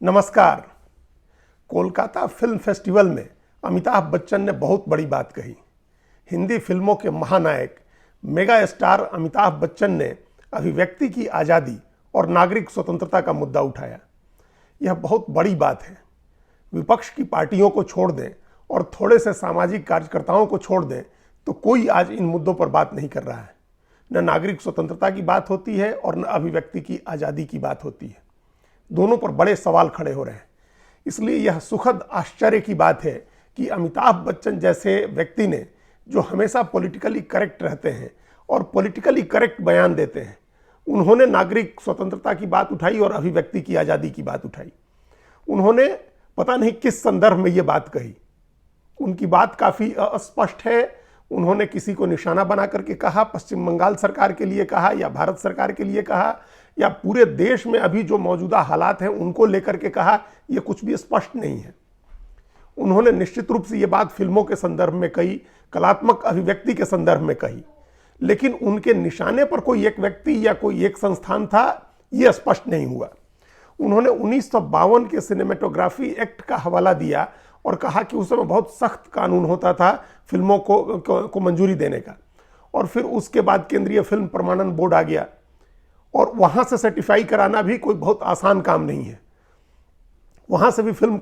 नमस्कार। Kolkata film festival में अमिताभ बच्चन ने बहुत बड़ी बात कही। हिंदी फिल्मों के महानायक मेगा स्टार अमिताभ बच्चन ने अभिव्यक्ति की आज़ादी और नागरिक स्वतंत्रता का मुद्दा उठाया। यह बहुत बड़ी बात है। विपक्ष की पार्टियों को छोड़ दें और थोड़े से सामाजिक कार्यकर्ताओं को छोड़ दें तो कोई आज इन मुद्दों पर बात नहीं कर रहा है। न नागरिक स्वतंत्रता की बात होती है और न अभिव्यक्ति की आज़ादी की बात होती है। दोनों पर बड़े सवाल खड़े हो रहे हैं। इसलिए यह सुखद आश्चर्य की बात है कि अमिताभ बच्चन जैसे व्यक्ति ने, जो हमेशा पॉलिटिकली करेक्ट रहते हैं और पॉलिटिकली करेक्ट बयान देते हैं, उन्होंने नागरिक स्वतंत्रता की बात उठाई और अभिव्यक्ति की आज़ादी की बात उठाई। उन्होंने पता नहीं किस संदर्भ में ये बात कही। उनकी बात काफ़ी अस्पष्ट है। उन्होंने किसी को निशाना बना करके कहा, पश्चिम बंगाल सरकार के लिए कहा या भारत सरकार के लिए कहा या पूरे देश में अभी जो मौजूदा हालात हैं उनको लेकर के कहा, यह कुछ भी स्पष्ट नहीं है। उन्होंने निश्चित रूप से ये बात फिल्मों के संदर्भ में कही, कलात्मक अभिव्यक्ति के संदर्भ में कही, लेकिन उनके निशाने पर कोई एक व्यक्ति या कोई एक संस्थान था, ये स्पष्ट नहीं हुआ। उन्होंने 1952 के सिनेमेटोग्राफी एक्ट का हवाला दिया और कहा कि उस समय बहुत सख्त कानून होता था फिल्मों को मंजूरी देने का। और फिर उसके बाद केंद्रीय फिल्म प्रमाणन बोर्ड आ गया और वहाँ से सर्टिफाई कराना भी कोई बहुत आसान काम नहीं है। वहाँ से भी फिल्म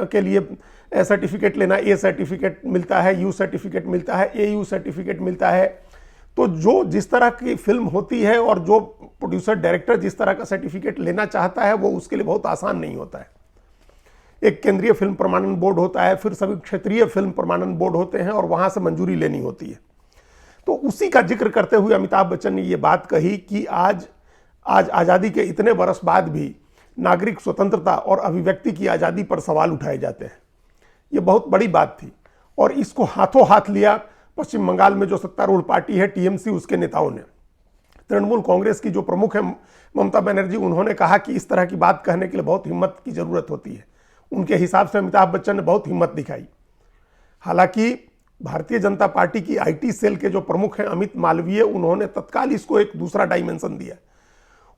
के लिए सर्टिफिकेट लेना, ए सर्टिफिकेट मिलता है, यू सर्टिफिकेट मिलता है, AU सर्टिफिकेट मिलता है। तो जो जिस तरह की फिल्म होती है और जो प्रोड्यूसर डायरेक्टर जिस तरह का सर्टिफिकेट लेना चाहता है वो उसके लिए बहुत आसान नहीं होता है। एक केंद्रीय फिल्म प्रमाणन बोर्ड होता है, फिर सभी क्षेत्रीय फिल्म प्रमाणन बोर्ड होते हैं और वहाँ से मंजूरी लेनी होती है। तो उसी का जिक्र करते हुए अमिताभ बच्चन ने ये बात कही कि आज आज़ादी के इतने बरस बाद भी नागरिक स्वतंत्रता और अभिव्यक्ति की आज़ादी पर सवाल उठाए जाते हैं। ये बहुत बड़ी बात थी और इसको हाथों हाथ लिया पश्चिम बंगाल में जो सत्तारूढ़ पार्टी है TMC, उसके नेताओं ने। तृणमूल कांग्रेस की जो प्रमुख है ममता बनर्जी, उन्होंने कहा कि इस तरह की बात कहने के लिए बहुत हिम्मत की ज़रूरत होती है। उनके हिसाब से अमिताभ बच्चन ने बहुत हिम्मत दिखाई। हालांकि भारतीय जनता पार्टी की IT सेल के जो प्रमुख हैं अमित मालवीय, उन्होंने तत्काल इसको एक दूसरा डायमेंशन दिया।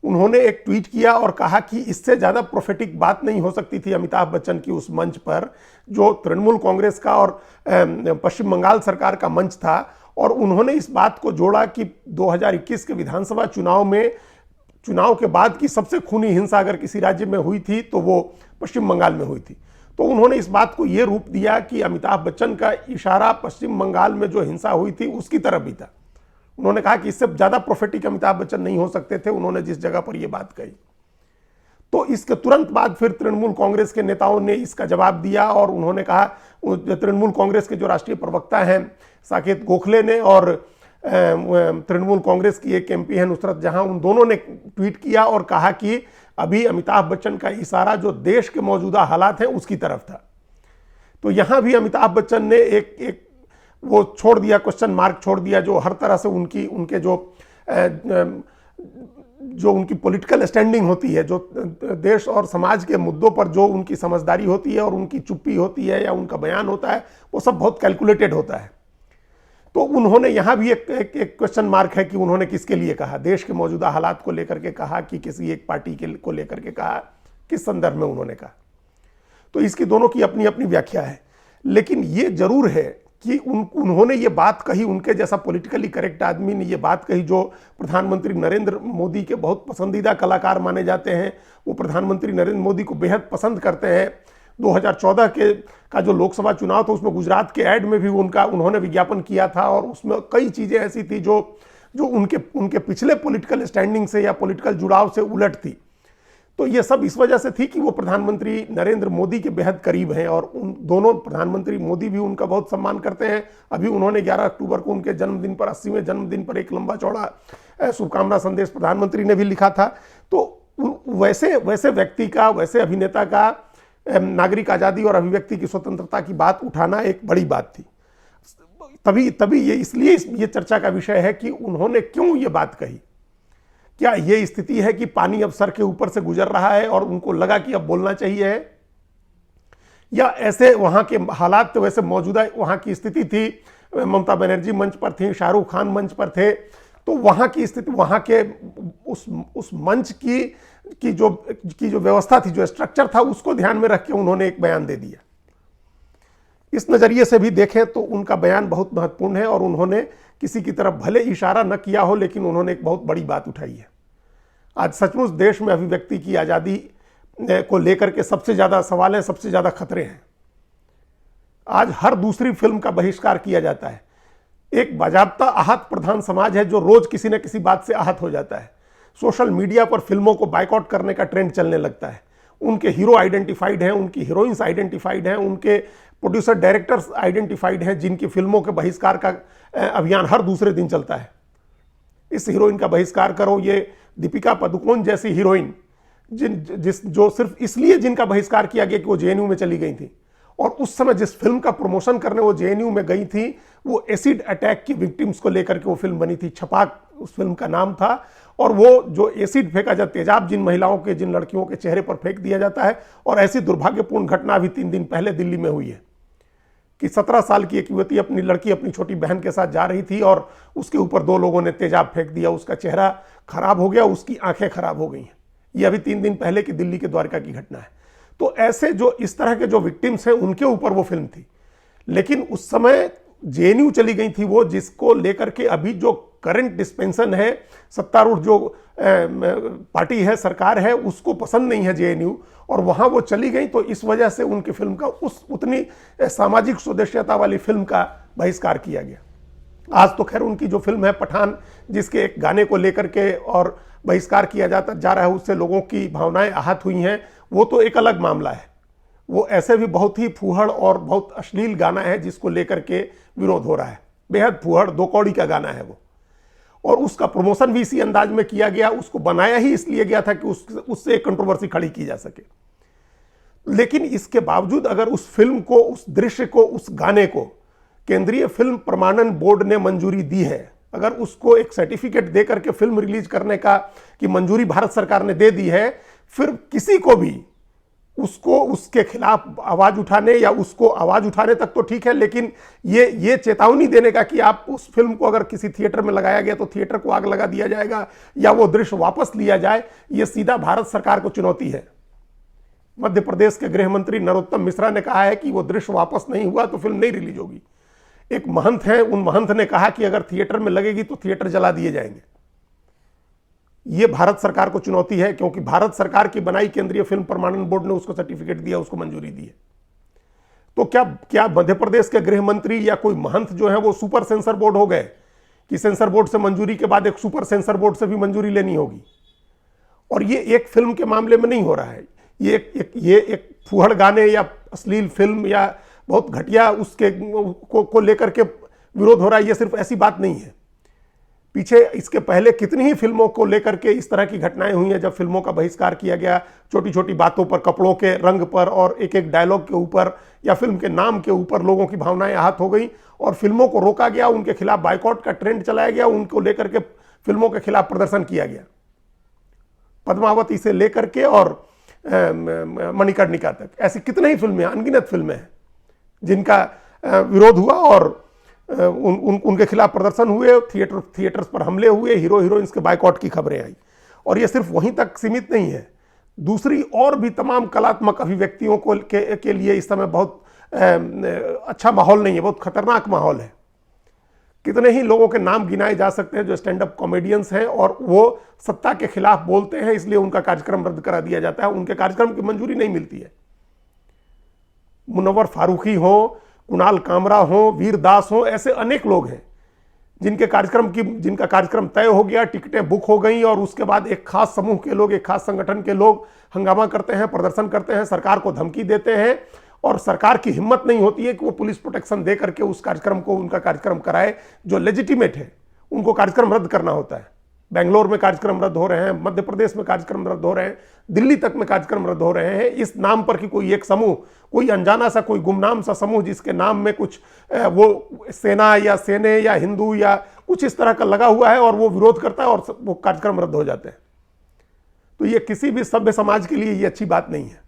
उन्होंने एक ट्वीट किया और कहा कि इससे ज़्यादा प्रोफेटिक बात नहीं हो सकती थी अमिताभ बच्चन की उस मंच पर जो तृणमूल कांग्रेस का और पश्चिम बंगाल सरकार का मंच था। और उन्होंने इस बात को जोड़ा कि 2021 के विधानसभा चुनाव के बाद की सबसे खूनी हिंसा अगर किसी राज्य में हुई थी तो वो पश्चिम बंगाल में हुई थी। तो उन्होंने इस बात को ये रूप दिया कि अमिताभ बच्चन का इशारा पश्चिम बंगाल में जो हिंसा हुई थी उसकी तरफ भी था। उन्होंने कहा कि इससे ज़्यादा प्रोफेटिक अमिताभ बच्चन नहीं हो सकते थे, उन्होंने जिस जगह पर यह बात कही। तो इसके तुरंत बाद फिर तृणमूल कांग्रेस के नेताओं ने इसका जवाब दिया और उन्होंने कहा, तृणमूल कांग्रेस के जो राष्ट्रीय प्रवक्ता हैं साकेत गोखले ने और तृणमूल कांग्रेस की एक MP है नुसरत जहां, उन दोनों ने ट्वीट किया और कहा कि अभी अमिताभ बच्चन का इशारा जो देश के मौजूदा हालात हैं उसकी तरफ था। तो यहां भी अमिताभ बच्चन ने एक वो छोड़ दिया, क्वेश्चन मार्क छोड़ दिया, जो हर तरह से उनके जो उनकी पॉलिटिकल स्टैंडिंग होती है, जो देश और समाज के मुद्दों पर जो उनकी समझदारी होती है और उनकी चुप्पी होती है या उनका बयान होता है, वो सब बहुत कैलकुलेटेड होता है। तो उन्होंने यहाँ भी एक क्वेश्चन मार्क है कि उन्होंने किसके लिए कहा, देश के मौजूदा हालात को लेकर के कहा कि किसी एक पार्टी को लेकर के कहा, किस संदर्भ में उन्होंने कहा। तो इसकी दोनों की अपनी अपनी व्याख्या है। लेकिन ये जरूर है कि उन्होंने ये बात कही, उनके जैसा पॉलिटिकली करेक्ट आदमी ने ये बात कही जो प्रधानमंत्री नरेंद्र मोदी के बहुत पसंदीदा कलाकार माने जाते हैं। वो प्रधानमंत्री नरेंद्र मोदी को बेहद पसंद करते हैं। 2014 का जो लोकसभा चुनाव था उसमें गुजरात के ऐड में भी उन्होंने विज्ञापन किया था और उसमें कई चीज़ें ऐसी थी जो उनके पिछले पॉलिटिकल स्टैंडिंग से या पॉलिटिकल जुड़ाव से उलट थी। तो ये सब इस वजह से थी कि वो प्रधानमंत्री नरेंद्र मोदी के बेहद करीब हैं और उन दोनों प्रधानमंत्री मोदी भी उनका बहुत सम्मान करते हैं। अभी उन्होंने 11 अक्टूबर को उनके जन्मदिन पर, 80वें जन्मदिन पर एक लंबा चौड़ा शुभकामना संदेश प्रधानमंत्री ने भी लिखा था। तो वैसे व्यक्ति का, वैसे अभिनेता का नागरिक आज़ादी और अभिव्यक्ति की स्वतंत्रता की बात उठाना एक बड़ी बात थी। तभी इसलिए ये चर्चा का विषय है कि उन्होंने क्यों ये बात कही। क्या ये स्थिति है कि पानी अब सर के ऊपर से गुजर रहा है और उनको लगा कि अब बोलना चाहिए है, या ऐसे वहां के हालात, तो वैसे मौजूदा वहां की स्थिति थी, ममता बनर्जी मंच पर थी, शाहरुख खान मंच पर थे, तो वहाँ की स्थिति, वहाँ के उस मंच की जो व्यवस्था थी, जो स्ट्रक्चर था, उसको ध्यान में रख के उन्होंने एक बयान दे दिया। इस नज़रिए से भी देखें तो उनका बयान बहुत महत्वपूर्ण है और उन्होंने किसी की तरफ भले इशारा न किया हो, लेकिन उन्होंने एक बहुत बड़ी बात उठाई है। आज सचमुच देश में अभिव्यक्ति की आज़ादी को लेकर के सबसे ज़्यादा सवाल हैं, सबसे ज़्यादा खतरे हैं। आज हर दूसरी फिल्म का बहिष्कार किया जाता है। एक बाजाबता आहत प्रधान समाज है जो रोज किसी न किसी बात से आहत हो जाता है। सोशल मीडिया पर फिल्मों को बाइकआउट करने का ट्रेंड चलने लगता है। उनके हीरो आइडेंटिफाइड हैं, उनकी हीरोइंस आइडेंटिफाइड हैं, उनके प्रोड्यूसर डायरेक्टर्स आइडेंटिफाइड हैं, जिनकी फिल्मों के बहिष्कार का अभियान हर दूसरे दिन चलता है। इस हीरोइन का बहिष्कार करो, ये दीपिका पादुकोण जैसी हीरोइन जो सिर्फ इसलिए जिनका बहिष्कार किया गया कि वो जेएनयू में चली गई थी, और उस समय जिस फिल्म का प्रमोशन करने वो जेएनयू में गई थी, वो एसिड अटैक की विक्टिम्स को लेकर के वो फिल्म बनी थी। छपाक उस फिल्म का नाम था। और वो जो एसिड फेंका जाता, तेजाब जिन महिलाओं के, जिन लड़कियों के चेहरे पर फेंक दिया जाता है, और ऐसी दुर्भाग्यपूर्ण घटना अभी 3 दिन पहले दिल्ली में हुई है कि 17 साल की एक युवती अपनी छोटी बहन के साथ जा रही थी और उसके ऊपर 2 लोगों ने तेजाब फेंक दिया। उसका चेहरा खराब हो गया, उसकी आंखें खराब हो गई हैं। ये अभी 3 दिन पहले की दिल्ली के द्वारका की घटना है। तो ऐसे जो इस तरह के जो विक्टिम्स हैं, उनके ऊपर वो फिल्म थी। लेकिन उस समय जेएनयू चली गई थी वो, जिसको लेकर के अभी जो करंट डिस्पेंसन है, सत्तारूढ़ जो पार्टी है, सरकार है, उसको पसंद नहीं है जेएनयू, और वहां वो चली गई। तो इस वजह से उनकी फिल्म का उतनी सामाजिक सुदृश्यता वाली फिल्म का बहिष्कार किया गया। आज तो खैर उनकी जो फिल्म है पठान, जिसके एक गाने को लेकर के और बहिष्कार किया जा रहा है, उससे लोगों की भावनाएं आहत हुई हैं, वो तो एक अलग मामला है। वो ऐसे भी बहुत ही फूहड़ और बहुत अश्लील गाना है जिसको लेकर के विरोध हो रहा है। बेहद फूहड़, 2 कौड़ी का गाना है वो, और उसका प्रमोशन भी इसी अंदाज में किया गया। उसको बनाया ही इसलिए गया था कि उससे एक कंट्रोवर्सी खड़ी की जा सके। लेकिन इसके बावजूद अगर उस फिल्म को, उस दृश्य को, उस गाने को केंद्रीय फिल्म प्रमाणन बोर्ड ने मंजूरी दी है, अगर उसको एक सर्टिफिकेट दे करके फिल्म रिलीज करने का की मंजूरी भारत सरकार ने दे दी है, फिर किसी को भी उसको उसके खिलाफ आवाज उठाने या उसको आवाज उठाने तक तो ठीक है, लेकिन ये चेतावनी देने का कि आप उस फिल्म को अगर किसी थिएटर में लगाया गया तो थिएटर को आग लगा दिया जाएगा या वो दृश्य वापस लिया जाए, ये सीधा भारत सरकार को चुनौती है। मध्य प्रदेश के गृह मंत्री नरोत्तम मिश्रा ने कहा है कि वो दृश्य वापस नहीं हुआ तो फिल्म नहीं रिलीज होगी। एक महंत है, उन महंत ने कहा कि अगर थिएटर में लगेगी तो थिएटर जला दिए जाएंगे। यह भारत सरकार को चुनौती है, क्योंकि भारत सरकार की बनाई केंद्रीय फिल्म प्रमाणन बोर्ड ने उसको सर्टिफिकेट दिया, उसको मंजूरी दी है। तो क्या मध्य प्रदेश के गृह मंत्री या कोई महंत जो है वो सुपर सेंसर बोर्ड हो गए कि सेंसर बोर्ड से मंजूरी के बाद एक सुपर सेंसर बोर्ड से भी मंजूरी लेनी होगी? और ये एक फिल्म के मामले में नहीं हो रहा है। ये एक फूहड़ गाने या अश्लील फिल्म या बहुत घटिया उसके को लेकर के विरोध हो रहा है, ये सिर्फ ऐसी बात नहीं है। पीछे इसके पहले कितनी ही फिल्मों को लेकर के इस तरह की घटनाएं हुई हैं जब फिल्मों का बहिष्कार किया गया, छोटी छोटी बातों पर, कपड़ों के रंग पर और एक एक डायलॉग के ऊपर या फिल्म के नाम के ऊपर लोगों की भावनाएं आहत हो गई और फिल्मों को रोका गया, उनके खिलाफ बाइकआउट का ट्रेंड चलाया गया, उनको लेकर के फिल्मों के खिलाफ प्रदर्शन किया गया। पद्मावती से लेकर के और मणिकर्णिका तक ऐसी कितनी ही फिल्में, अनगिनत फिल्में हैं जिनका विरोध हुआ और उनके खिलाफ प्रदर्शन हुए, थिएटर्स पर हमले हुए, हीरो हीरोइंस के बाइकआउट की खबरें आई। और ये सिर्फ वहीं तक सीमित नहीं है, दूसरी और भी तमाम कलात्मक अभिव्यक्तियों के लिए इस समय बहुत अच्छा माहौल नहीं है, बहुत खतरनाक माहौल है। कितने ही लोगों के नाम गिनाए जा सकते हैं जो स्टैंड अप कॉमेडियंस हैं और वो सत्ता के खिलाफ बोलते हैं, इसलिए उनका कार्यक्रम रद्द करा दिया जाता है, उनके कार्यक्रम की मंजूरी नहीं मिलती है। मुनव्वर फारूकी हो, कुणाल कामरा हो, वीर दास हो, ऐसे अनेक लोग हैं जिनका कार्यक्रम तय हो गया, टिकटें बुक हो गई और उसके बाद एक खास समूह के लोग, एक खास संगठन के लोग हंगामा करते हैं, प्रदर्शन करते हैं, सरकार को धमकी देते हैं और सरकार की हिम्मत नहीं होती है कि वो पुलिस प्रोटेक्शन दे करके उस कार्यक्रम को, उनका कार्यक्रम कराए जो लेजिटिमेट है। उनको कार्यक्रम रद्द करना होता है। बेंगलोर में कार्यक्रम रद्द हो रहे हैं, मध्य प्रदेश में कार्यक्रम रद्द हो रहे हैं, दिल्ली तक में कार्यक्रम रद्द हो रहे हैं, इस नाम पर कि कोई एक समूह, कोई अनजाना सा, कोई गुमनाम सा समूह जिसके नाम में कुछ वो सेना या सेने या हिंदू या कुछ इस तरह का लगा हुआ है और वो विरोध करता है और वो कार्यक्रम रद्द हो जाते हैं। तो ये किसी भी सभ्य समाज के लिए ये अच्छी बात नहीं है।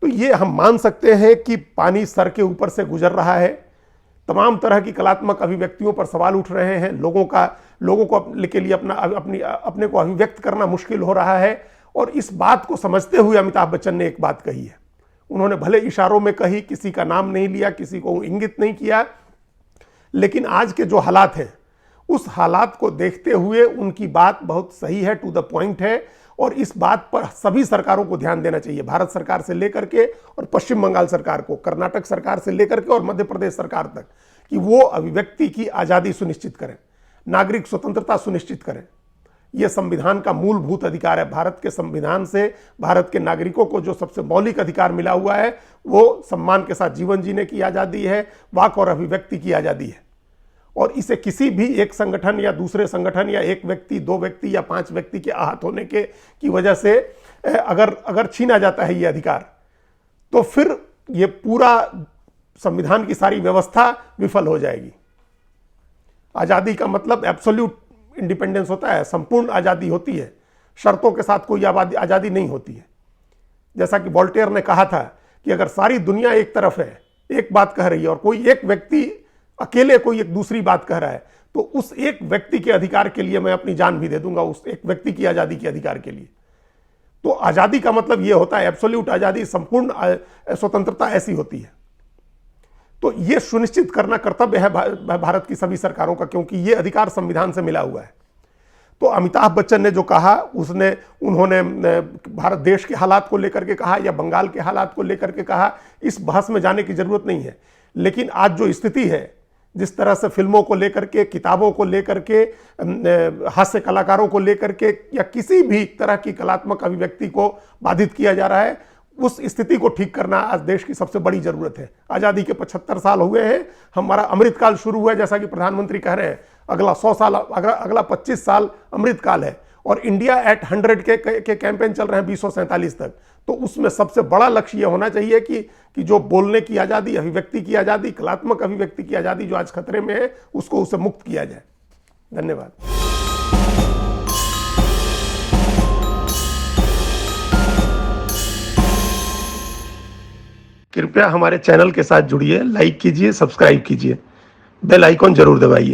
तो ये हम मान सकते हैं कि पानी सर के ऊपर से गुजर रहा है, तमाम तरह की कलात्मक अभिव्यक्तियों पर सवाल उठ रहे हैं, लोगों का लोगों को के लिए अपने को अभिव्यक्त करना मुश्किल हो रहा है। और इस बात को समझते हुए अमिताभ बच्चन ने एक बात कही है। उन्होंने भले इशारों में कही, किसी का नाम नहीं लिया, किसी को इंगित नहीं किया, लेकिन आज के जो हालात हैं उस हालात को देखते हुए उनकी बात बहुत सही है, टू द पॉइंट है। और इस बात पर सभी सरकारों को ध्यान देना चाहिए, भारत सरकार से लेकर के और पश्चिम बंगाल सरकार को, कर्नाटक सरकार से लेकर के और मध्य प्रदेश सरकार तक, कि वो अभिव्यक्ति की आज़ादी सुनिश्चित करें, नागरिक स्वतंत्रता सुनिश्चित करें। यह संविधान का मूलभूत अधिकार है। भारत के संविधान से भारत के नागरिकों को जो सबसे मौलिक अधिकार मिला हुआ है वो सम्मान के साथ जीवन जीने की आज़ादी है, वाक और अभिव्यक्ति की आज़ादी है। और इसे किसी भी एक संगठन या दूसरे संगठन या एक व्यक्ति, दो व्यक्ति या पांच व्यक्ति के आहत होने की वजह से अगर छीना जाता है ये अधिकार, तो फिर ये पूरा संविधान की सारी व्यवस्था विफल हो जाएगी। आज़ादी का मतलब एब्सोल्यूट इंडिपेंडेंस होता है, संपूर्ण आज़ादी होती है, शर्तों के साथ कोई आज़ादी नहीं होती है। जैसा कि वोल्टेयर ने कहा था कि अगर सारी दुनिया एक तरफ है, एक बात कह रही है, और कोई एक व्यक्ति अकेले कोई एक दूसरी बात कह रहा है, तो उस एक व्यक्ति के अधिकार के लिए मैं अपनी जान भी दे दूंगा, उस एक व्यक्ति की आज़ादी के अधिकार के लिए। तो आज़ादी का मतलब यह होता है एब्सोल्यूट आज़ादी, संपूर्ण स्वतंत्रता ऐसी होती है। तो यह सुनिश्चित करना कर्तव्य है भारत की सभी सरकारों का, क्योंकि यह अधिकार संविधान से मिला हुआ है। तो अमिताभ बच्चन ने जो कहा, उन्होंने भारत देश के हालात को लेकर के कहा या बंगाल के हालात को लेकर के कहा, इस बहस में जाने की जरूरत नहीं है। लेकिन आज जो स्थिति है, जिस तरह से फिल्मों को लेकर के, किताबों को लेकर के, हास्य कलाकारों को लेकर के या किसी भी तरह की कलात्मक अभिव्यक्ति को बाधित किया जा रहा है, उस स्थिति को ठीक करना आज देश की सबसे बड़ी जरूरत है। आज़ादी के 75 साल हुए हैं, हमारा अमृतकाल शुरू हुआ है, जैसा कि प्रधानमंत्री कह रहे हैं, अगला 100 साल, अगला 25 साल अमृतकाल है। और इंडिया एट 100 के कैंपेन चल रहे हैं 2047 तक। तो उसमें सबसे बड़ा लक्ष्य यह होना चाहिए कि जो बोलने की आज़ादी, अभिव्यक्ति की आज़ादी, कलात्मक अभिव्यक्ति की आज़ादी जो आज खतरे में है, उसको उसे मुक्त किया जाए। धन्यवाद। कृपया हमारे चैनल के साथ जुड़िए, लाइक कीजिए, सब्सक्राइब कीजिए, बेल आइकॉन जरूर दबाइए।